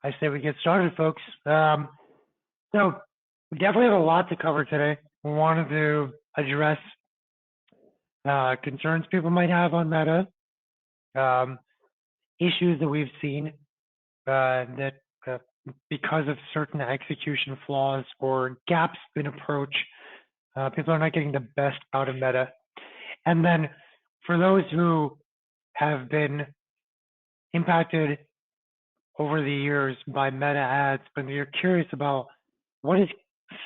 I say we get started, folks. So we definitely have a lot to cover today. We wanted to address concerns people might have on Meta, um, issues that we've seen that because of certain execution flaws or gaps in approach, people are not getting the best out of Meta. And then for those who have been impacted over the years by Meta ads, but you're curious about what is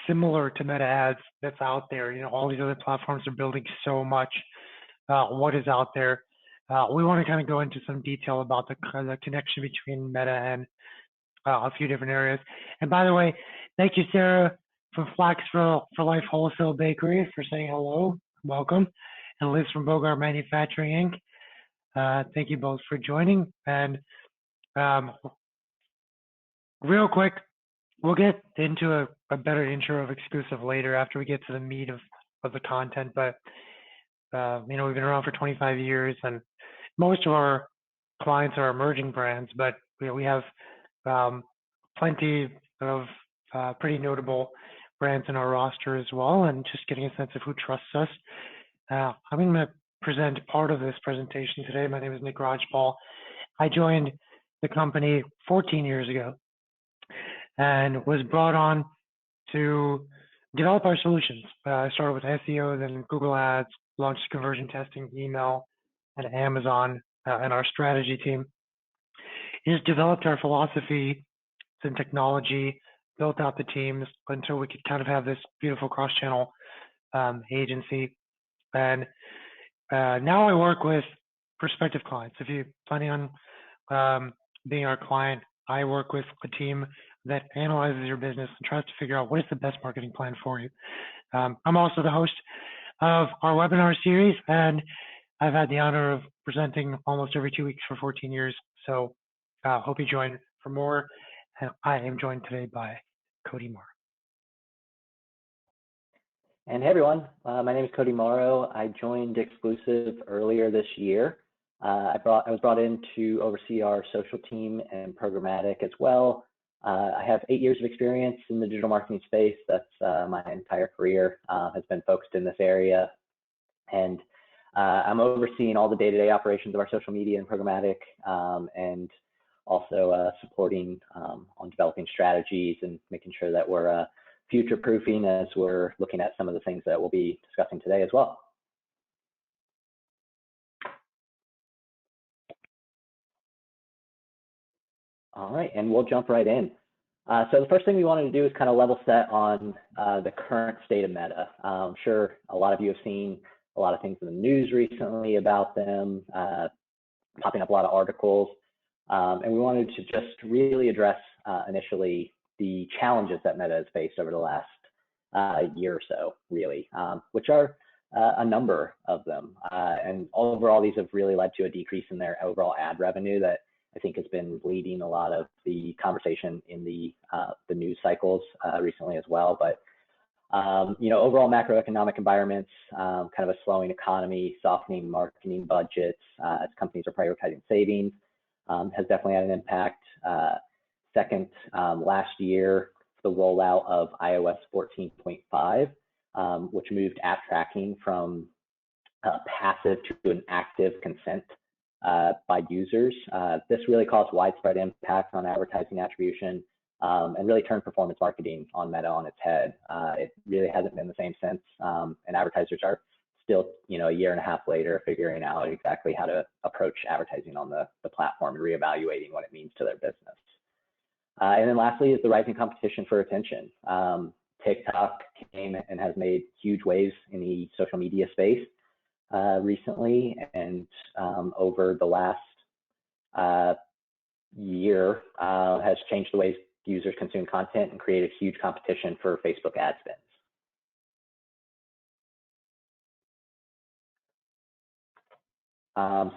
similar to Meta ads that's out there. All these other platforms are building so much. What is out there? We want to kind of go into some detail about the connection between Meta and a few different areas. And by the way, thank you, Sarah, from Flax for Life Wholesale Bakery for saying hello. Welcome. And Liz from Bogart Manufacturing Inc. Thank you both for joining. And real quick, we'll get into a better intro of Exclusive later after we get to the meat of the content. But, we've been around for 25 years and most of our clients are emerging brands, but we have plenty of pretty notable brands in our roster as well. And just getting a sense of who trusts us. I'm going to present part of this presentation today. My name is Nick Rajpal. I joined the company 14 years ago and was brought on to develop our solutions. I started with SEO, then Google Ads, launched conversion testing, email, and Amazon, and our strategy team. It just developed our philosophy and technology, built out the teams until we could kind of have this beautiful cross-channel agency. And now I work with prospective clients. If you're planning on being our client, I work with a team that analyzes your business and tries to figure out what is the best marketing plan for you. I'm also the host of our webinar series, and I've had the honor of presenting almost every 2 weeks for 14 years. So hope you join for more. I am joined today by Cody Morrow. And hey everyone, my name is Cody Morrow. I joined Exclusive earlier this year. I was brought in to oversee our social team and programmatic as well. I have 8 years of experience in the digital marketing space. That's my entire career has been focused in this area. And I'm overseeing all the day-to-day operations of our social media and programmatic, and also supporting on developing strategies and making sure that we're future-proofing as we're looking at some of the things that we'll be discussing today as well. All right, and we'll jump right in. So the first thing we wanted to do is kind of level set on the current state of Meta. I'm sure a lot of you have seen a lot of things in the news recently about them, popping up a lot of articles, and we wanted to just really address initially the challenges that Meta has faced over the last year or so, really, which are a number of them. And overall, these have really led to a decrease in their overall ad revenue that I think has been leading a lot of the conversation in the news cycles recently as well. But overall macroeconomic environments, kind of a slowing economy, softening marketing budgets as companies are prioritizing savings, has definitely had an impact. Second, last year, the rollout of iOS 14.5, which moved app tracking from passive to an active consent by users. This really caused widespread impact on advertising attribution and really turned performance marketing on Meta on its head. It really hasn't been the same since, and advertisers are still, a year and a half later, figuring out exactly how to approach advertising on the platform and reevaluating what it means to their business. And then lastly is the rising competition for attention. TikTok came and has made huge waves in the social media space recently, and over the last year has changed the ways users consume content and created huge competition for Facebook ad spends.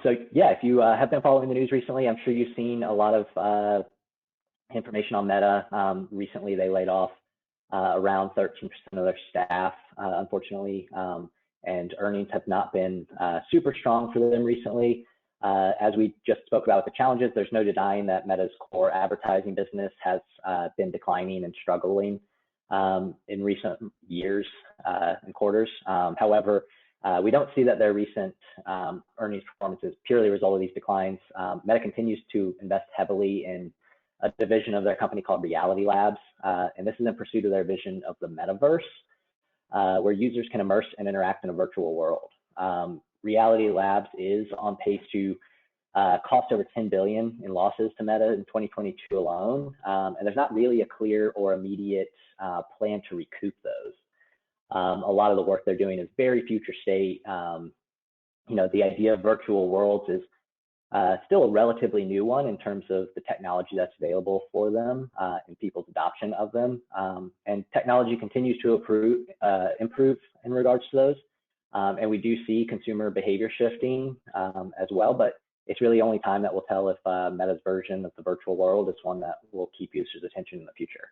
So yeah, if you have been following the news recently, I'm sure you've seen a lot of information on Meta. Recently, they laid off around 13% of their staff, unfortunately, and earnings have not been super strong for them recently. As we just spoke about with the challenges, there's no denying that Meta's core advertising business has been declining and struggling in recent years and quarters. However, we don't see that their recent earnings performance is purely a result of these declines. Meta continues to invest heavily in a division of their company called Reality Labs, and this is in pursuit of their vision of the metaverse, where users can immerse and interact in a virtual world. Reality Labs is on pace to cost over $10 billion in losses to Meta in 2022 alone, and there's not really a clear or immediate plan to recoup those. A lot of the work they're doing is very future state. The idea of virtual worlds is still a relatively new one in terms of the technology that's available for them and people's adoption of them. And technology continues to improve in regards to those. And we do see consumer behavior shifting as well, but it's really only time that will tell if Meta's version of the virtual world is one that will keep users' attention in the future.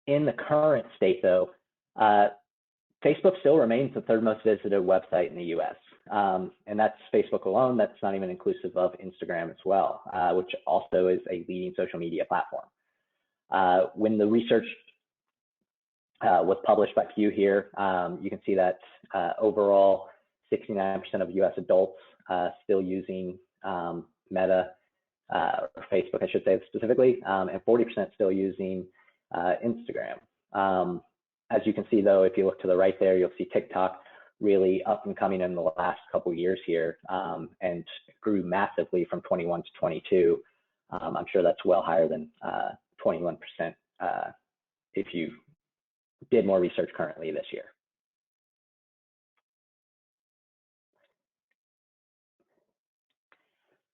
In the current state, though, Facebook still remains the third most visited website in the US. And that's Facebook alone. That's not even inclusive of Instagram as well, which also is a leading social media platform. When the research was published by Pew here, you can see that overall 69% of US adults still using Meta, or Facebook, I should say specifically, and 40% still using Instagram. As you can see, though, if you look to the right there, you'll see TikTok really up and coming in the last couple of years here, and grew massively from 21 to 22. I'm sure that's well higher than 21% if you did more research currently this year.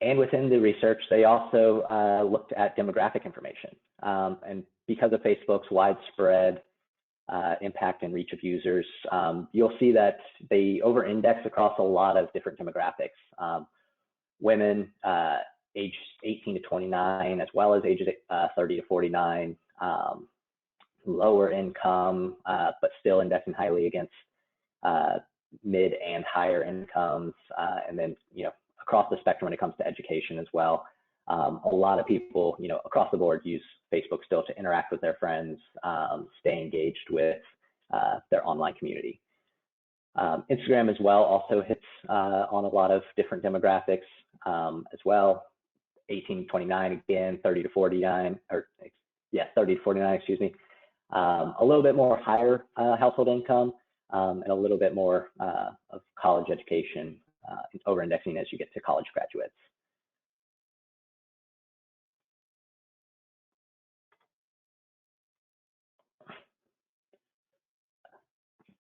And within the research, they also looked at demographic information. And because of Facebook's widespread impact and reach of users, you'll see that they over-index across a lot of different demographics. Women aged 18 to 29, as well as ages 30 to 49, lower income, but still indexing highly against mid and higher incomes, and then across the spectrum when it comes to education as well. A lot of people, across the board use Facebook still to interact with their friends, stay engaged with their online community. Instagram as well also hits on a lot of different demographics as well. 18 to 29 again, 30 to 49, 30 to 49, excuse me. A little bit more higher household income and a little bit more of college education, over-indexing as you get to college graduates.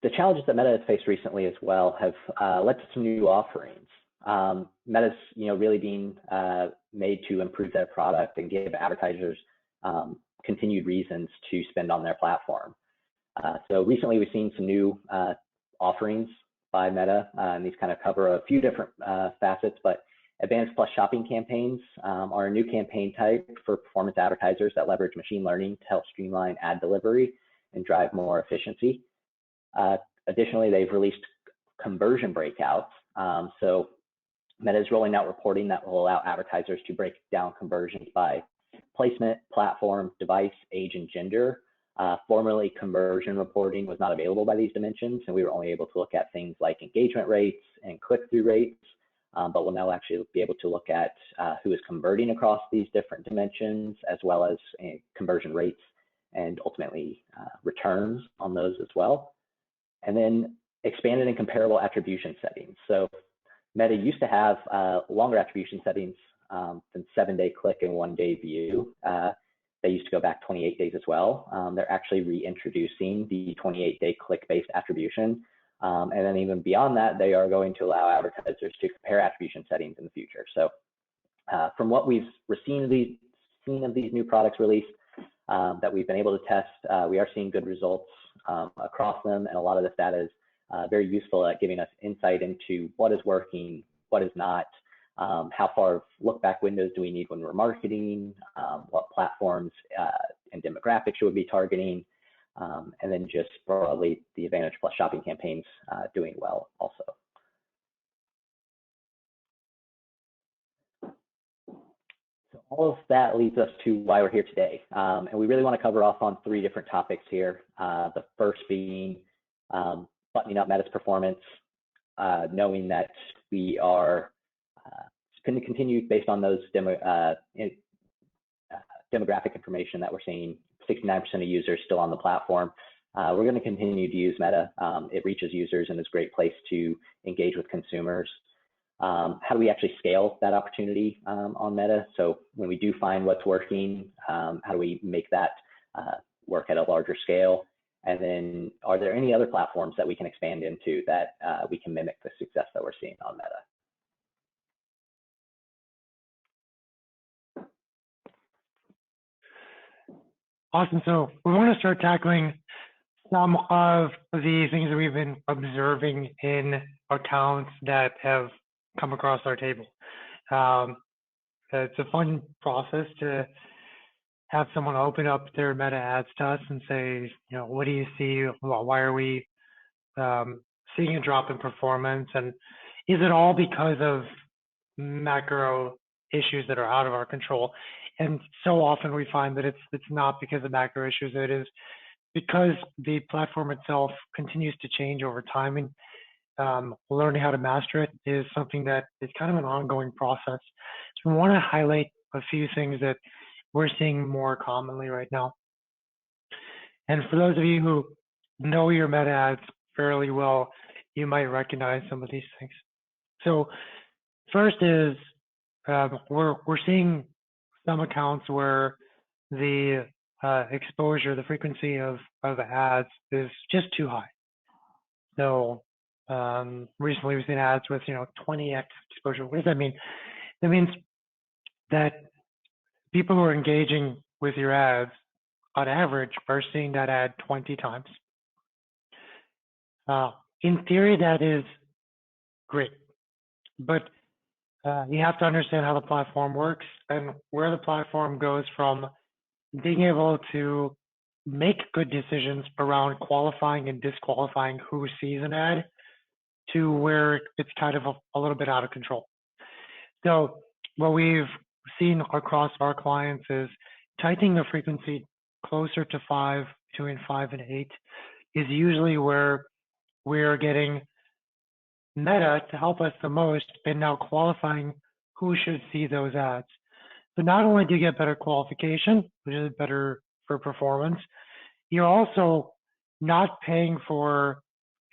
The challenges that Meta has faced recently as well have led to some new offerings. Meta's really being made to improve their product and give advertisers continued reasons to spend on their platform. So recently we've seen some new offerings by Meta, and these kind of cover a few different facets, but Advanced Plus shopping campaigns are a new campaign type for performance advertisers that leverage machine learning to help streamline ad delivery and drive more efficiency. Additionally, they've released conversion breakouts. So Meta is rolling out reporting that will allow advertisers to break down conversions by placement, platform, device, age, and gender. Formerly, conversion reporting was not available by these dimensions, and we were only able to look at things like engagement rates and click-through rates, but we'll now actually be able to look at who is converting across these different dimensions, as well as conversion rates and ultimately returns on those as well. And then expanded and comparable attribution settings. So Meta used to have longer attribution settings than 7-day click and 1-day view. They used to go back 28 days as well. They're actually reintroducing the 28-day click-based attribution. And then even beyond that, they are going to allow advertisers to compare attribution settings in the future. So from what we've seen of these new products released that we've been able to test, we are seeing good results across them. And a lot of this data is very useful at giving us insight into what is working, what is not, how far of look-back windows do we need when we're marketing, what platforms and demographics should we be targeting, And then just broadly, the Advantage Plus shopping campaigns doing well also. So all of that leads us to why we're here today. And we really want to cover off on 3 different topics here. The first being buttoning up Meta's performance, knowing that we are going to continue based on those demographic information that we're seeing. 69% of users still on the platform. We're going to continue to use Meta. It reaches users and is a great place to engage with consumers. How do we actually scale that opportunity on Meta? So when we do find what's working, how do we make that work at a larger scale? And then are there any other platforms that we can expand into that we can mimic the success that we're seeing on Meta? Awesome. So we want to start tackling some of the things that we've been observing in accounts that have come across our table. It's a fun process to have someone open up their Meta ads to us and say, you know, what do you see? Why are we seeing a drop in performance? And is it all because of macro issues that are out of our control? And so often we find that it's not because of macro issues. It is because the platform itself continues to change over time, and learning how to master it is something that is kind of an ongoing process. So we want to highlight a few things that we're seeing more commonly right now. And for those of you who know your Meta ads fairly well, you might recognize some of these things. So first is we're seeing some accounts where the exposure, the frequency of ads is just too high. So recently we've seen ads with 20x exposure. What does that mean? That means that people who are engaging with your ads on average are seeing that ad 20 times. In theory, that is great, but you have to understand how the platform works and where the platform goes from being able to make good decisions around qualifying and disqualifying who sees an ad to where it's kind of a little bit out of control. So what we've seen across our clients is tightening the frequency closer to 5, between 5 and 8 is usually where we're getting Meta to help us the most in now qualifying who should see those ads. So not only do you get better qualification, which is better for performance, you're also not paying for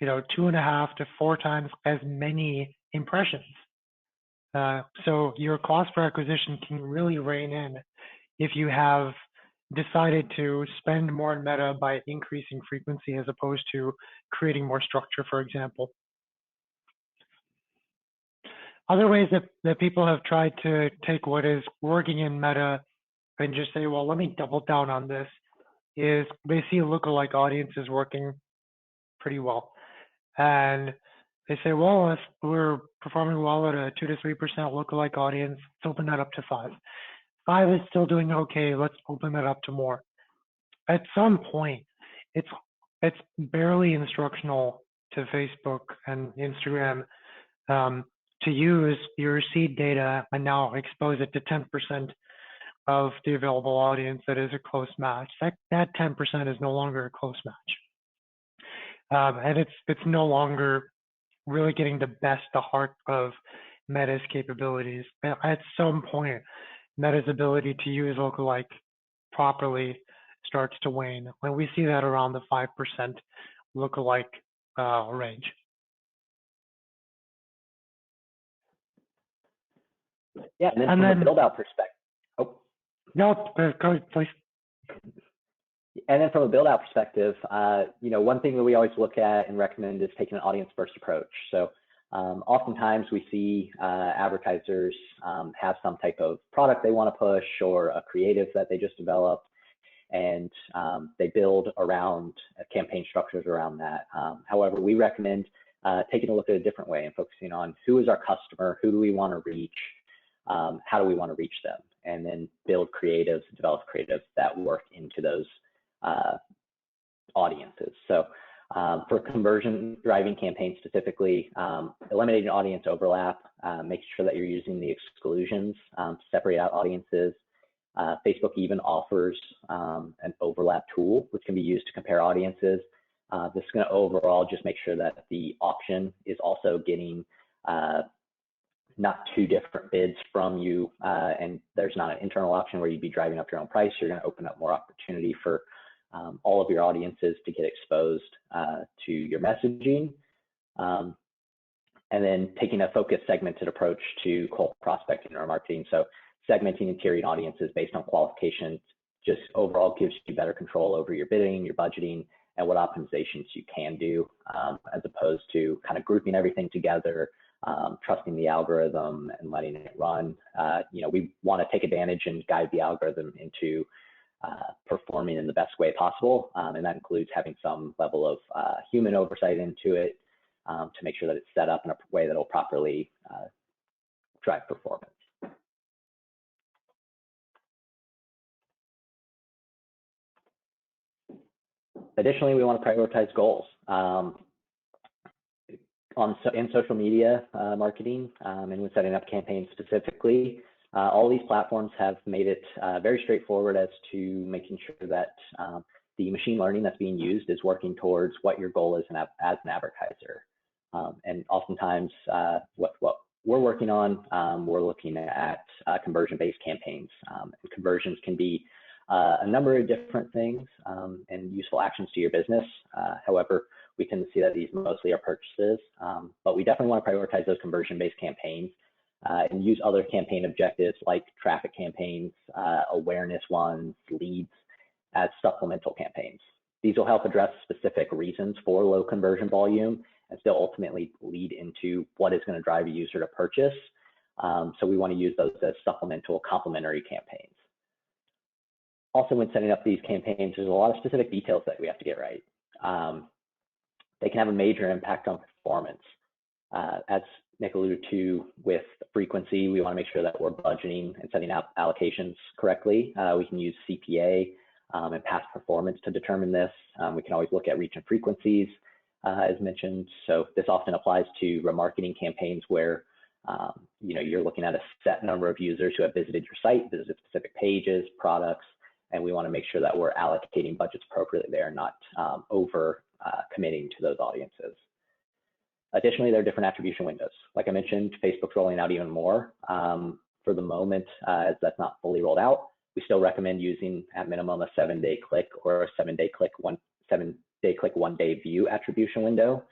2.5 to 4 times as many impressions. So your cost per acquisition can really rein in if you have decided to spend more in Meta by increasing frequency as opposed to creating more structure, for example. Other ways that people have tried to take what is working in Meta and just say, well, let me double down on this, is they see lookalike audiences working pretty well. And they say, well, if we're performing well at a 2 to 3% lookalike audience, let's open that up to 5. 5 is still doing okay, let's open that up to more. At some point, it's barely instructional to Facebook and Instagram to use your seed data and now expose it to 10% of the available audience that is a close match. That 10% is no longer a close match. And it's no longer really getting the best, the heart of Meta's capabilities. At some point, Meta's ability to use lookalike properly starts to wane. When we see that around the 5% lookalike range. Yeah, and then from a build-out perspective. Oh. No, go ahead, please. And then from a build-out perspective, one thing that we always look at and recommend is taking an audience-first approach. So oftentimes we see advertisers have some type of product they want to push or a creative that they just developed, and they build around campaign structures around that. However, we recommend taking a look at a different way and focusing on who is our customer, who do we want to reach, how do we want to reach them, and then build creatives, develop creatives that work into those audiences. So for conversion driving campaigns specifically, eliminating audience overlap, making sure that you're using the exclusions to separate out audiences. Facebook even offers an overlap tool, which can be used to compare audiences. This is going to overall just make sure that the auction is also getting not two different bids from you, and there's not an internal auction where you'd be driving up your own price. You're going to open up more opportunity for all of your audiences to get exposed to your messaging. And then taking a focused segmented approach to cold prospecting or marketing. So segmenting and tiering audiences based on qualifications just overall gives you better control over your bidding, your budgeting, and what optimizations you can do, as opposed to kind of grouping everything together, trusting the algorithm and letting it run. We want to take advantage and guide the algorithm into performing in the best way possible. And that includes having some level of human oversight into it to make sure that it's set up in a way that will properly drive performance. Additionally, we want to prioritize goals. In social media marketing and when setting up campaigns specifically, all these platforms have made it very straightforward as to making sure that the machine learning that's being used is working towards what your goal is as an advertiser. And oftentimes, what we're working on, we're looking at conversion-based campaigns. And conversions can be a number of different things and useful actions to your business. However, we tend to see that these mostly are purchases, but we definitely want to prioritize those conversion-based campaigns and use other campaign objectives like traffic campaigns, awareness ones, leads as supplemental campaigns. These will help address specific reasons for low conversion volume and still ultimately lead into what is going to drive a user to purchase. So we want to use those as supplemental complementary campaigns. Also, when setting up these campaigns, there's a lot of specific details that we have to get right. They can have a major impact on performance. As Nick alluded to with frequency, we want to make sure that we're budgeting and setting out allocations correctly. We can use CPA and past performance to determine this. We can always look at reach and frequencies, as mentioned. So this often applies to remarketing campaigns where you're looking at a set number of users who have visited your site, visited specific pages, products, and we want to make sure that we're allocating budgets appropriately there, not over committing to those audiences. Additionally, there are different attribution windows. Like I mentioned, Facebook's rolling out even more. For the moment, as that's not fully rolled out, we still recommend using at minimum a 7-day click or a 7-day click, 1-day view attribution window.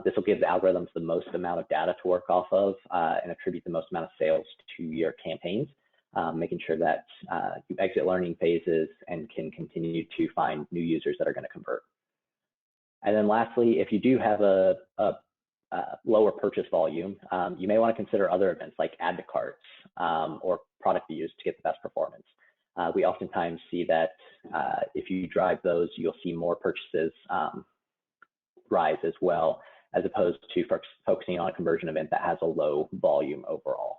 This will give the algorithms the most amount of data to work off of and attribute the most amount of sales to your campaigns, making sure that you exit learning phases and can continue to find new users that are going to convert. And then lastly, if you do have a lower purchase volume, you may want to consider other events like add to carts or product views to get the best performance. We oftentimes see that if you drive those, you'll see more purchases rise as well, as opposed to focusing on a conversion event that has a low volume overall.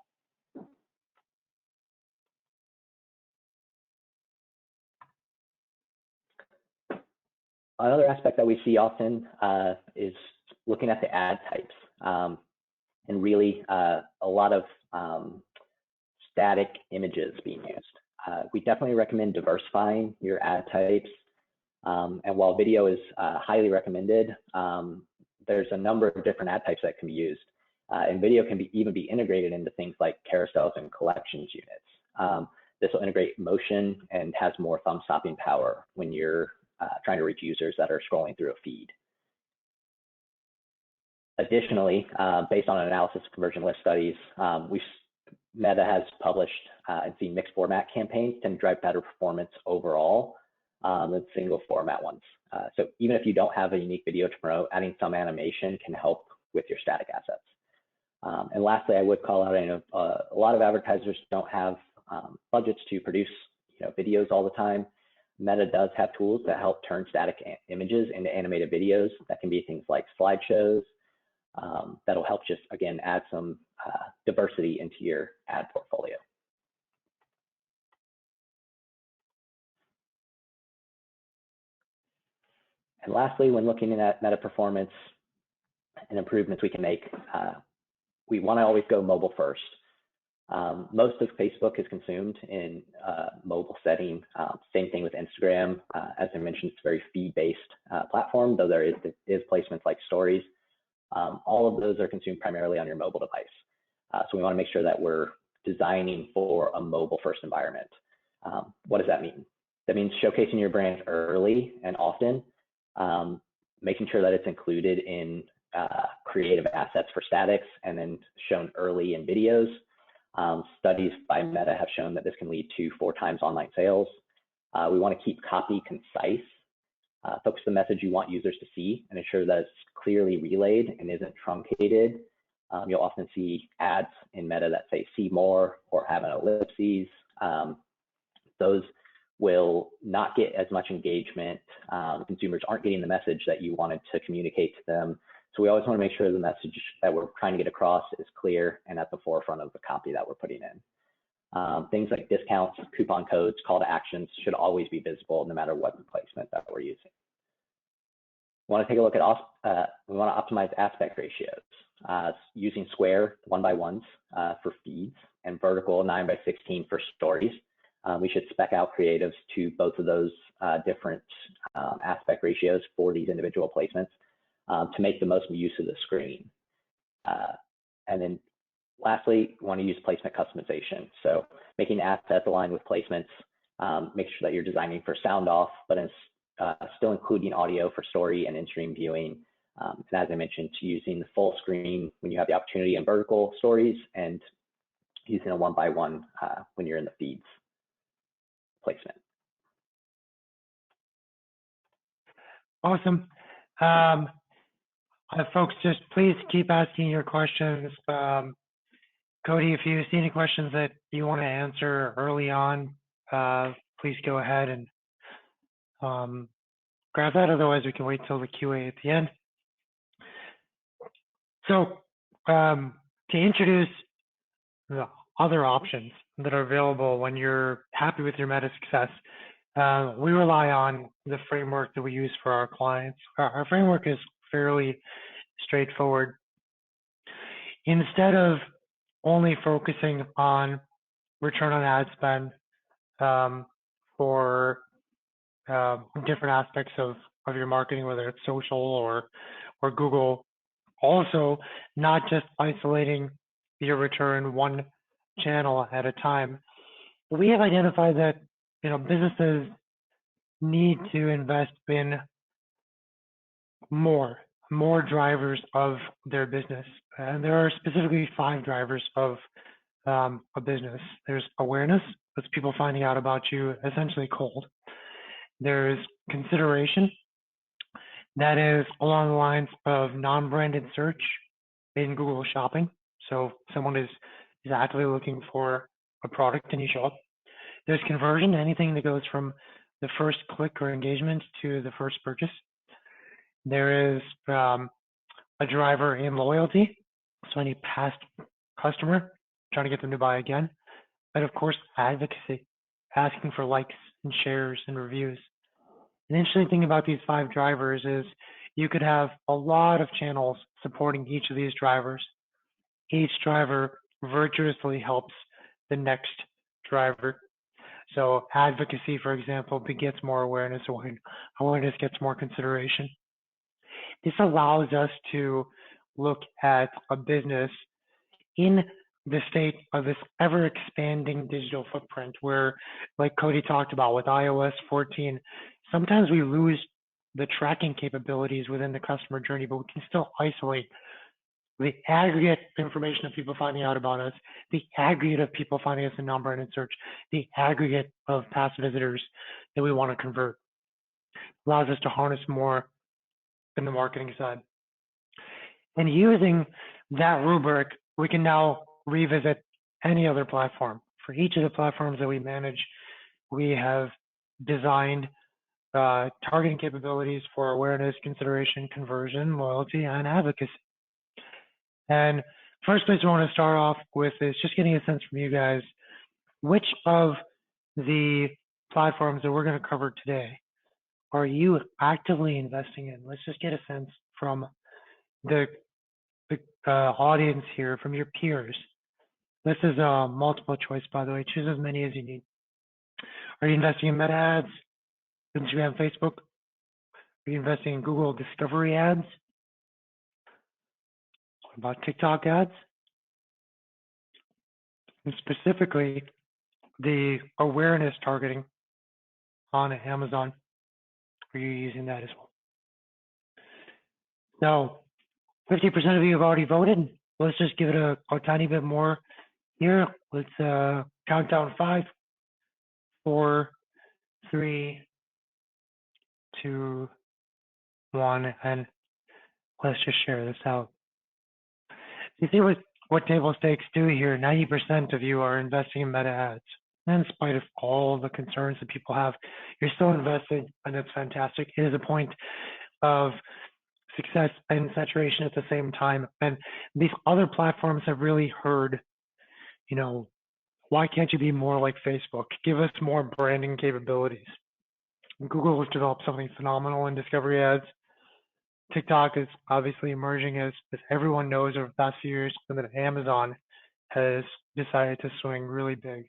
Another aspect that we see often is looking at the ad types and really a lot of static images being used. We definitely recommend diversifying your ad types. And while video is highly recommended, there's a number of different ad types that can be used. And video can even be integrated into things like carousels and collections units. This will integrate motion and has more thumb stopping power when you're trying to reach users that are scrolling through a feed. Additionally, based on an analysis of conversion lift studies, Meta has published and seen mixed format campaigns tend to drive better performance overall than single format ones. So even if you don't have a unique video to promote, adding some animation can help with your static assets. And lastly, I would call out, I know a lot of advertisers don't have budgets to produce videos all the time. Meta does have tools that help turn static images into animated videos. That can be things like slideshows. That'll help just, again, add some diversity into your ad portfolio. And lastly, when looking at meta performance and improvements we can make, we want to always go mobile first. Most of Facebook is consumed in mobile setting. Same thing with Instagram. As I mentioned, it's a very feed-based platform, though there is placements like stories. All of those are consumed primarily on your mobile device. So we want to make sure that we're designing for a mobile-first environment. What does that mean? That means showcasing your brand early and often, making sure that it's included in creative assets for statics and then shown early in videos. Studies by Meta have shown that this can lead to 4 times online sales. We want to keep copy concise, focus the message you want users to see, and ensure that it's clearly relayed and isn't truncated. You'll often see ads in Meta that say "see more" or have an ellipses. Those will not get as much engagement. Consumers aren't getting the message that you wanted to communicate to them. So we always want to make sure the message that we're trying to get across is clear and at the forefront of the copy that we're putting in. Things like discounts, coupon codes, call to actions should always be visible no matter what the placement that we're using. We want to take a look at, we want to optimize aspect ratios, using square 1x1s for feeds and vertical 9x16 for stories. We should spec out creatives to both of those different aspect ratios for these individual placements to make the most use of the screen. And then lastly, we want to use placement customization. So making assets aligned with placements, make sure that you're designing for sound off, but still including audio for story and in-stream viewing. And as I mentioned, using the full screen when you have the opportunity in vertical stories and using a 1x1 when you're in the feeds placement. Awesome. Folks, just please keep asking your questions. Cody, if you see any questions that you want to answer early on, please go ahead and grab that. Otherwise, we can wait till the QA at the end. So to introduce the other options that are available when you're happy with your meta success, we rely on the framework that we use for our clients. Our framework is fairly straightforward. Instead of only focusing on return on ad spend for different aspects of your marketing, whether it's social or Google, also not just isolating your return one channel at a time. We have identified that businesses need to invest in more drivers of their business, and there are specifically 5 drivers of a business. There's awareness, that's people finding out about you essentially cold. There's consideration, that is along the lines of non-branded search in Google Shopping. So someone is actively looking for a product and you show up. There's conversion, anything that goes from the first click or engagement to the first purchase. There is a driver in loyalty, so any past customer, trying to get them to buy again. And of course, advocacy, asking for likes and shares and reviews. An interesting thing about these 5 drivers is you could have a lot of channels supporting each of these drivers. Each driver virtuously helps the next driver. So advocacy, for example, begets more awareness. Awareness gets more consideration. This allows us to look at a business in the state of this ever-expanding digital footprint where, like Cody talked about with iOS 14, sometimes we lose the tracking capabilities within the customer journey, but we can still isolate the aggregate information of people finding out about us, the aggregate of people finding us in non-branded search, the aggregate of past visitors that we want to convert. Allows us to harness more in the marketing side. And using that rubric, we can now revisit any other platform. For each of the platforms that we manage, we have designed targeting capabilities for awareness, consideration, conversion, loyalty, and advocacy. And first place I want to start off with is just getting a sense from you guys, which of the platforms that we're going to cover today are you actively investing in? Let's just get a sense from the audience here, from your peers. This is a multiple choice, by the way. Choose as many as you need. Are you investing in Meta ads, Instagram, Facebook? Are you investing in Google Discovery ads? What about TikTok ads? And specifically, the awareness targeting on Amazon. Are you using that as well? Now, 50% of you have already voted. Let's just give it a tiny bit more here. Let's count down 5, 4, 3, 2, 1, and let's just share this out. You see what table stakes do here? 90% of you are investing in Meta ads. And in spite of all the concerns that people have, you're still invested, and it's fantastic. It is a point of success and saturation at the same time. And these other platforms have really heard, you know, why can't you be more like Facebook? Give us more branding capabilities. Google has developed something phenomenal in discovery ads. TikTok is obviously emerging as everyone knows over the past few years, and then Amazon has decided to swing really big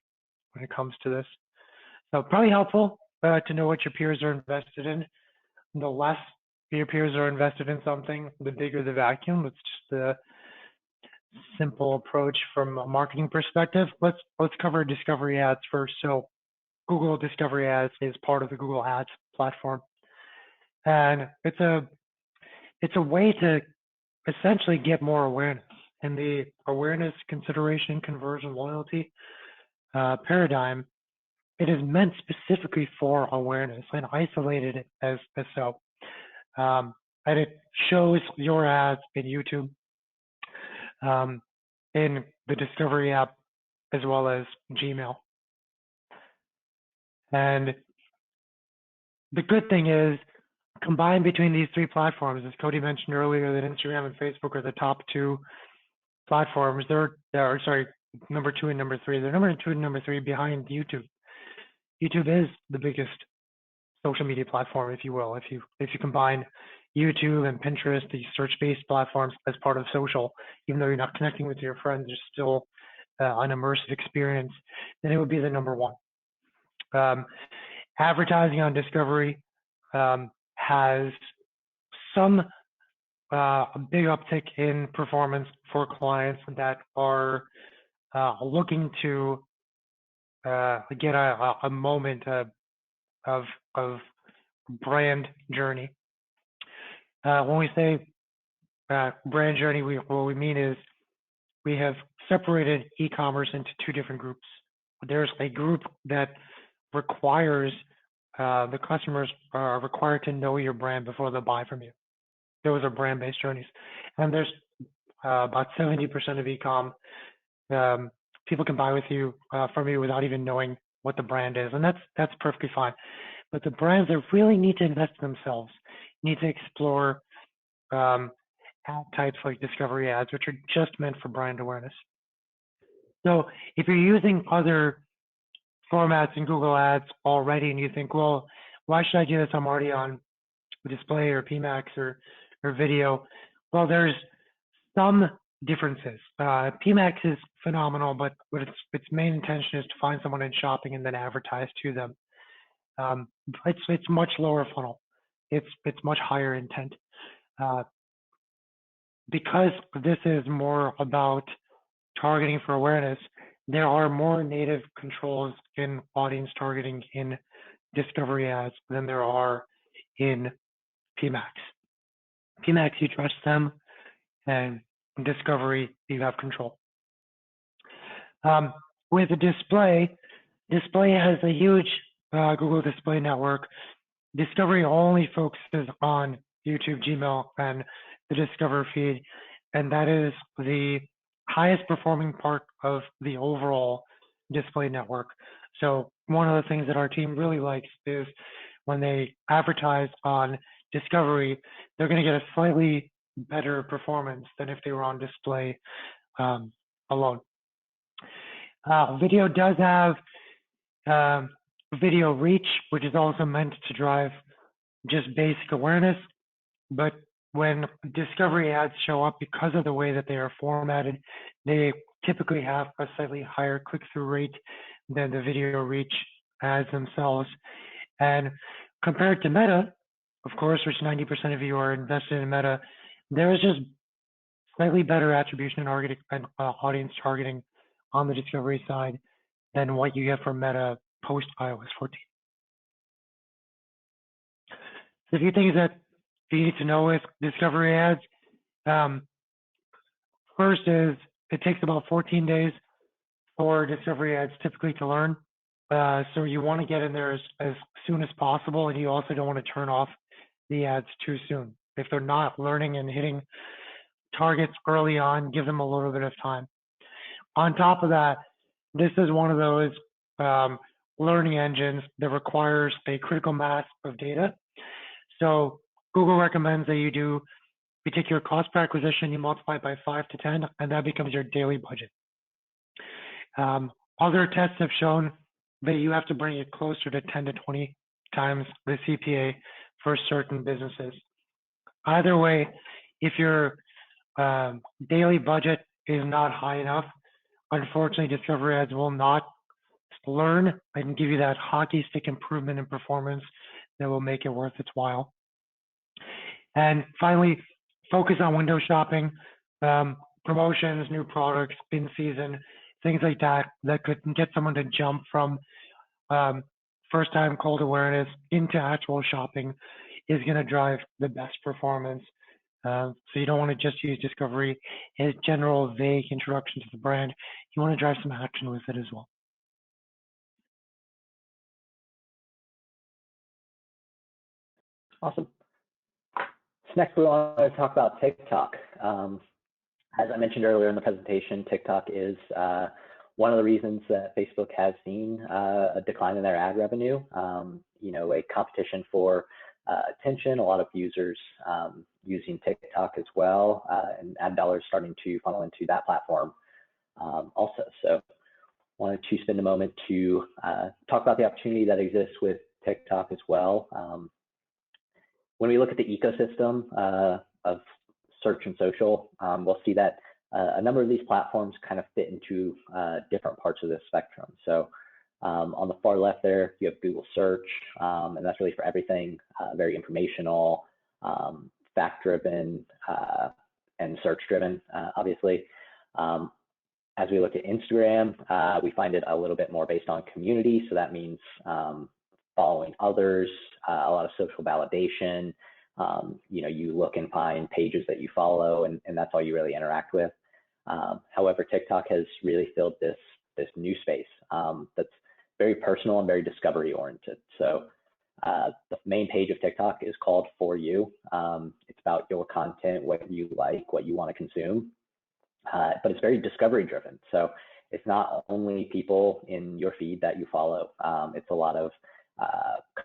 when it comes to this. So probably helpful to know what your peers are invested in. The less your peers are invested in something, the bigger the vacuum. It's just the simple approach from a marketing perspective. Let's cover discovery ads first. So Google Discovery Ads is part of the Google Ads platform, and it's a way to essentially get more awareness. And the awareness, consideration, conversion, loyalty paradigm, it is meant specifically for awareness and isolated as so. And it shows your ads in YouTube, in the Discovery app, as well as Gmail. And the good thing is, combined between these 3 platforms, as Cody mentioned earlier, that Instagram and Facebook are the top 2 platforms. They're number 2 and number 3. They're number 2 and number 3 behind YouTube. YouTube is the biggest social media platform, if you will. If you combine YouTube and Pinterest, these search-based platforms, as part of social, even though you're not connecting with your friends, there's still an immersive experience, then it would be the number 1. Advertising on Discovery has some a big uptick in performance for clients that are looking to get a moment of brand journey. When we say brand journey, what we mean is we have separated e-commerce into 2 different groups. There's a group that requires the customers are required to know your brand before they buy from you. Those are brand-based journeys, and there's about 70% of e-com people can buy with you from you without even knowing what the brand is, and that's perfectly fine. But the brands that really need to invest in themselves need to explore ad types like discovery ads, which are just meant for brand awareness. So if you're using other formats in Google Ads already, and you think, well, why should I do this? I'm already on display or PMax or video. Well, there's some differences. PMax is phenomenal, but its main intention is to find someone in shopping and then advertise to them. It's much lower funnel. It's much higher intent. Because this is more about targeting for awareness, there are more native controls in audience targeting in discovery ads than there are in PMax. PMax, you trust them, and discovery, you have control. With the display has a huge Google Display Network. Discovery only focuses on YouTube, Gmail, and the Discover feed, and that is the highest performing part of the overall display network. So one of the things that our team really likes is when they advertise on Discovery, they're going to get a slightly better performance than if they were on display alone. Video does have video reach, which is also meant to drive just basic awareness. But when discovery ads show up, because of the way that they are formatted, they typically have a slightly higher click-through rate than the video reach ads themselves. And compared to Meta, of course, which 90% of you are invested in Meta, there is just slightly better attribution and audience targeting on the discovery side than what you get from Meta post iOS 14. So a few things that you need to know with discovery ads. First is it takes about 14 days for discovery ads typically to learn. So you want to get in there as soon as possible, and you also don't want to turn off the ads too soon. If they're not learning and hitting targets early on, give them a little bit of time. On top of that, this is one of those learning engines that requires a critical mass of data. So Google recommends that you take your cost per acquisition, you multiply it by 5 to 10, and that becomes your daily budget. Other tests have shown that you have to bring it closer to 10 to 20 times the CPA for certain businesses. Either way, if your daily budget is not high enough, unfortunately, discovery ads will not learn and give you that hockey stick improvement in performance that will make it worth its while. And finally, focus on window shopping, promotions, new products, in season, things like that could get someone to jump from first-time cold awareness into actual shopping is going to drive the best performance. So you don't want to just use discovery as general vague introduction to the brand. You want to drive some action with it as well. Awesome. So next we want to talk about TikTok. As I mentioned earlier in the presentation, TikTok is one of the reasons that Facebook has seen a decline in their ad revenue. A competition for attention, a lot of users using TikTok as well, and ad dollars starting to funnel into that platform also. So wanted to spend a moment to talk about the opportunity that exists with TikTok as well. When we look at the ecosystem of search and social, we'll see that a number of these platforms kind of fit into different parts of the spectrum. So on the far left there, you have Google Search, and that's really for everything, very informational, fact-driven, and search-driven, obviously. As we look at Instagram, we find it a little bit more based on community. So that means following others, a lot of social validation. You look and find pages that you follow, and that's all you really interact with. However, TikTok has really filled this new space that's very personal and very discovery oriented. So the main page of TikTok is called For You. It's about your content, what you like, what you want to consume, but it's very discovery driven. So it's not only people in your feed that you follow. It's a lot of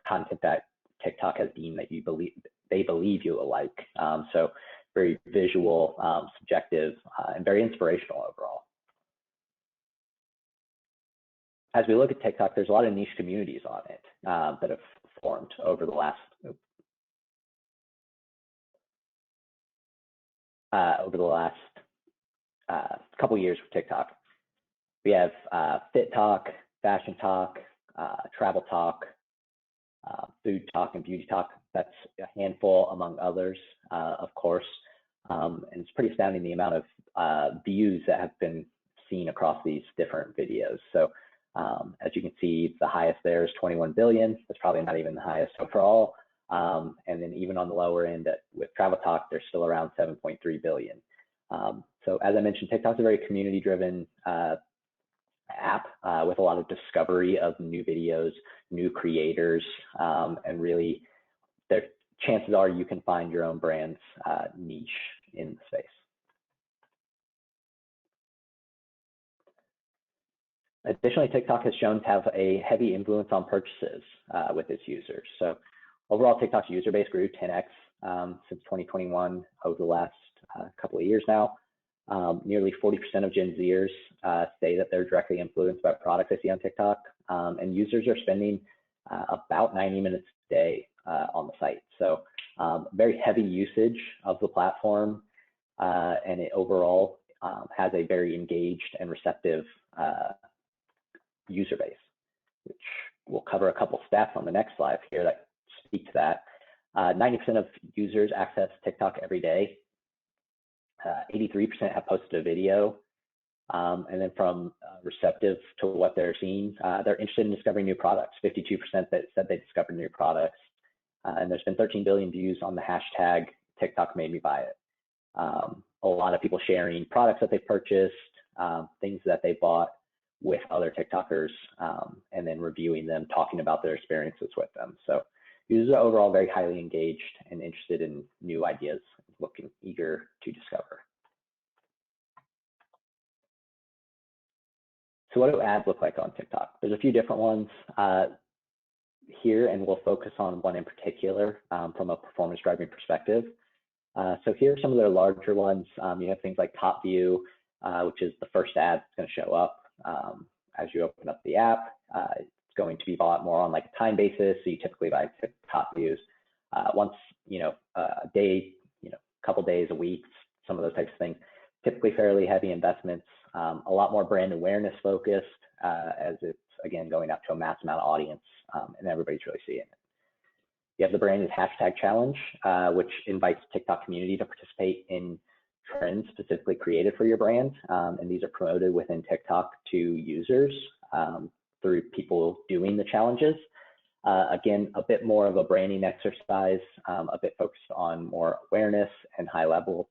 content that TikTok has deemed that they believe you will like. So very visual, subjective, and very inspirational overall. As we look at TikTok, there's a lot of niche communities on it that have formed over the last couple of years with TikTok. We have Fit Talk, Fashion Talk, Travel Talk, Food Talk, and Beauty Talk. That's a handful among others, of course. And it's pretty astounding the amount of views that have been seen across these different videos. So as you can see, the highest there is 21 billion. That's probably not even the highest overall. And then even on the lower end with Travel Talk, they're still around 7.3 billion. So as I mentioned, TikTok's a very community-driven app with a lot of discovery of new videos, new creators, and really, chances are you can find your own brand's niche in the space. Additionally, TikTok has shown to have a heavy influence on purchases with its users. So overall, TikTok's user base grew 10x since 2021 over the last couple of years now. Nearly 40% of Gen Zers say that they're directly influenced by products they see on TikTok, and users are spending about 90 minutes a day on the site. So very heavy usage of the platform, and it overall has a very engaged and receptive user base, which we'll cover a couple stats on the next slide here that speak to that. 90% of users access TikTok every day. 83% have posted a video. And then from receptive to what they're seeing, they're interested in discovering new products. 52% that said they discovered new products. And there's been 13 billion views on the hashtag TikTok made me buy it. A lot of people sharing products that they purchased, things that they bought with other TikTokers, and then reviewing them, talking about their experiences with them. So users are overall very highly engaged and interested in new ideas, eager to discover. So what do ads look like on TikTok? There's a few different ones here, and we'll focus on one in particular from a performance driving perspective. So here are some of their larger ones. You have things like Top View, which is the first ad that's going to show up as you open up the app. It's going to be bought more on like a time basis, so you typically buy top views once, a day, couple days, a week, some of those types of things. Typically fairly heavy investments, a lot more brand awareness focused, as it's again going out to a mass amount of audience, and everybody's really seeing it. You have the branded hashtag challenge, which invites TikTok community to participate in trends specifically created for your brand, and these are promoted within TikTok to users through people doing the challenges. Again, a bit more of a branding exercise, a bit focused on more awareness and high level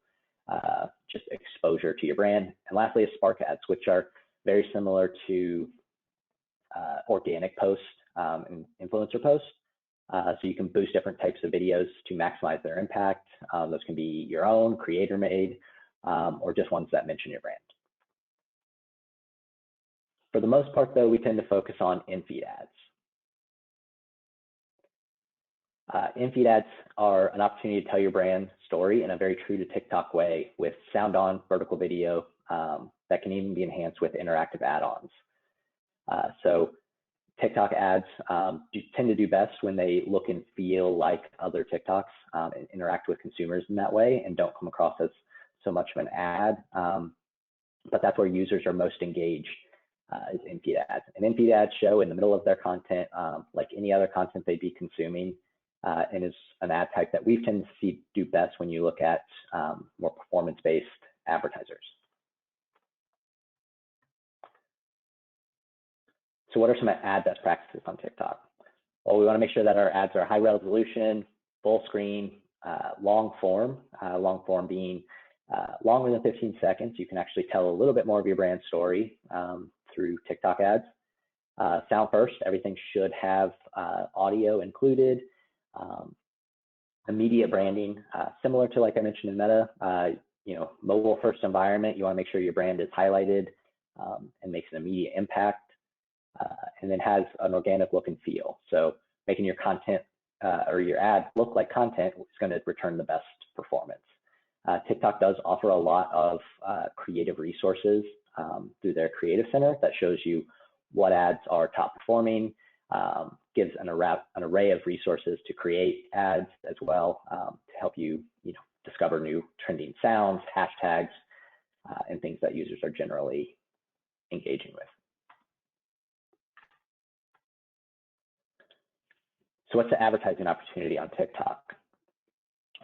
just exposure to your brand. And lastly is Spark ads, which are very similar to organic posts and influencer posts. So you can boost different types of videos to maximize their impact. Those can be your own, creator made, or just ones that mention your brand. For the most part, though, we tend to focus on in-feed ads. In-feed ads are an opportunity to tell your brand story in a very true to TikTok way with sound on vertical video that can even be enhanced with interactive add-ons. So TikTok ads tend to do best when they look and feel like other TikToks and interact with consumers in that way and don't come across as so much of an ad. But that's where users are most engaged is in-feed ads. And in-feed ads show in the middle of their content like any other content they'd be consuming, and is an ad type that we tend to see do best when you look at more performance-based advertisers. So what are some ad best practices on TikTok? Well, we want to make sure that our ads are high resolution, full screen, long form being longer than 15 seconds. You can actually tell a little bit more of your brand story through TikTok ads. Sound first, everything should have audio included. Immediate branding, similar to like I mentioned in Meta, mobile first environment, you want to make sure your brand is highlighted and makes an immediate impact. And then has an organic look and feel. So making your content or your ad look like content is going to return the best performance. TikTok does offer a lot of creative resources through their creative center that shows you what ads are top performing, gives an array of resources to create ads as well to help you, discover new trending sounds, hashtags, and things that users are generally engaging with. So what's the advertising opportunity on TikTok?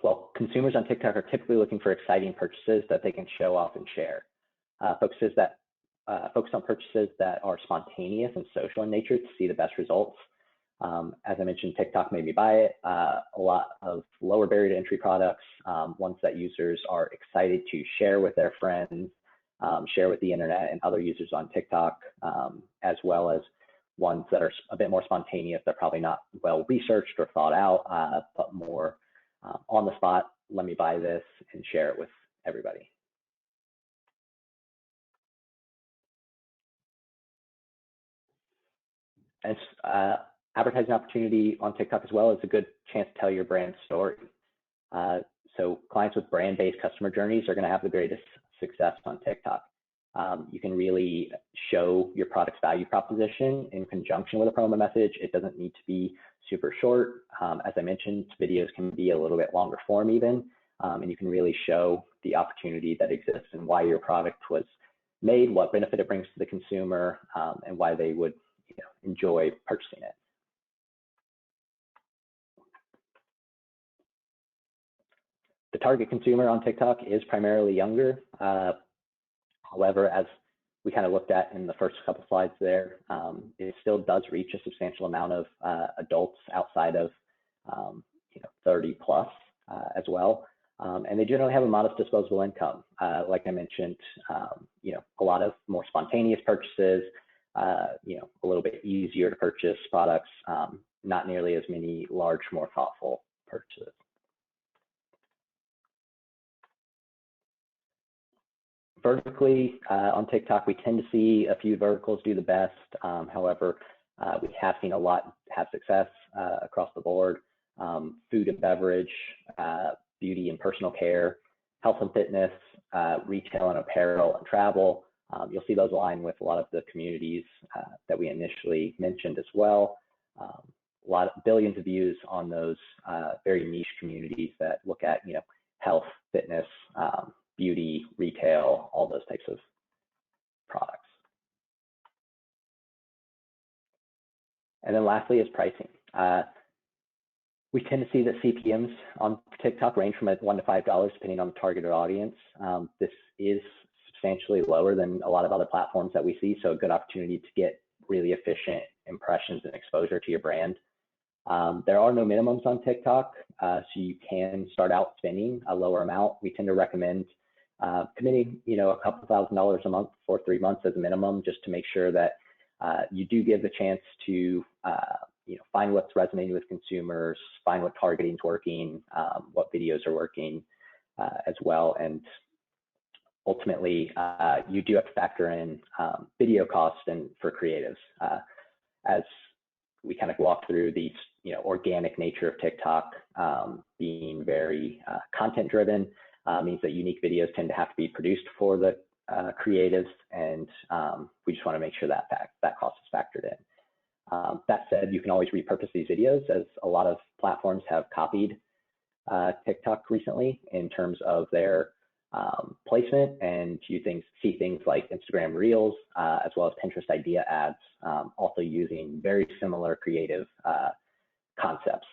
Well, consumers on TikTok are typically looking for exciting purchases that they can show off and share. Focus on purchases that are spontaneous and social in nature to see the best results. As I mentioned, TikTok made me buy it. A lot of lower barrier to entry products, ones that users are excited to share with their friends, share with the internet and other users on TikTok, as well as ones that are a bit more spontaneous. They're probably not well researched or thought out, but more on the spot. Let me buy this and share it with everybody. And advertising opportunity on TikTok as well is a good chance to tell your brand story. So clients with brand-based customer journeys are going to have the greatest success on TikTok. You can really show your product's value proposition in conjunction with a promo message. It doesn't need to be super short. As I mentioned, videos can be a little bit longer form even, and you can really show the opportunity that exists and why your product was made, what benefit it brings to the consumer, and why they would enjoy purchasing it. The target consumer on TikTok is primarily younger. However, as we kind of looked at in the first couple slides there, it still does reach a substantial amount of adults outside of 30 plus as well. And they generally have a modest disposable income. Like I mentioned, a lot of more spontaneous purchases, a little bit easier to purchase products, not nearly as many large, more thoughtful purchases. Vertically, on TikTok, we tend to see a few verticals do the best. However, we have seen a lot have success across the board. Food and beverage, beauty and personal care, health and fitness, retail and apparel and travel. You'll see those align with a lot of the communities that we initially mentioned as well. A lot of billions of views on those very niche communities that look at health, fitness, beauty, retail, all those types of products. And then lastly is pricing. We tend to see that CPMs on TikTok range from $1 to $5 depending on the targeted audience. This is substantially lower than a lot of other platforms that we see, so a good opportunity to get really efficient impressions and exposure to your brand. There are no minimums on TikTok, so you can start out spending a lower amount. We tend to recommend committing, a couple $1,000s a month for 3 months as a minimum, just to make sure that you do give the chance to, find what's resonating with consumers, find what targeting is working, what videos are working as well. And ultimately, you do have to factor in video costs and for creatives. As we kind of walk through the organic nature of TikTok, being very content driven, means that unique videos tend to have to be produced for the creatives, and we just want to make sure that that cost is factored in. That said, you can always repurpose these videos, as a lot of platforms have copied TikTok recently in terms of their placement, and you see things like Instagram Reels, as well as Pinterest Idea ads, also using very similar creative concepts.